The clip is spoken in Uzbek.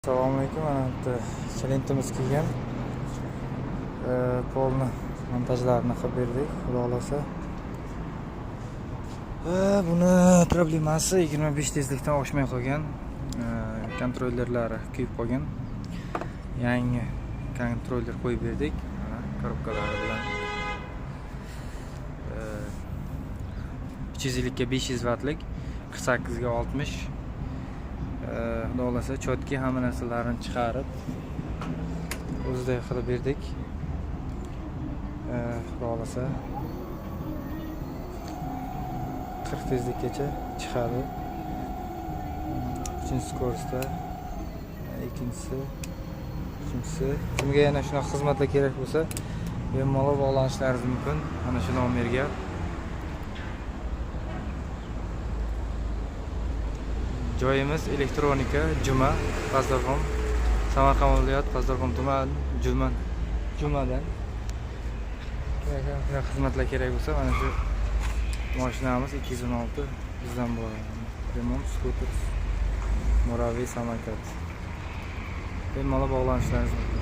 Assalomu alaykum. Mana bitta chelentimiz kelgan. Polni montajlarini qilib berdik, xudo xolasa. Buni problemasi 25 tezlikdan oshmay qolgan. Kontrollerlari kuyib qolgan. Yangi kontroller qo'yib berdik. Mana korobkalari bilan. 300 ga 500 vatlik, 48 ga 60. Xudo xolasa chotki hamma narsalarini chiqarib o'zidek qilib berdik. Xudo xolasa 40 tezlikgacha chiqadi. Birinchi skorsda, ikkinchisi, uchinchisi. Kimga yana shunaqa xizmatlar kerak bo'lsa, bemalol bog'lanishlaringiz mumkin. Mana shu nomerga. Joyimiz elektronika, Juma, Pazdarxon, Samarqand viloyat, Pazdarxon tuman, Jumadan. Xizmatlar kerak bo'lsa, mana shu mashinamiz 216 bizdan bo'ladi. Remont, skuter, moraviy samokat. Bemalol bog'lanishlaringiz mumkin.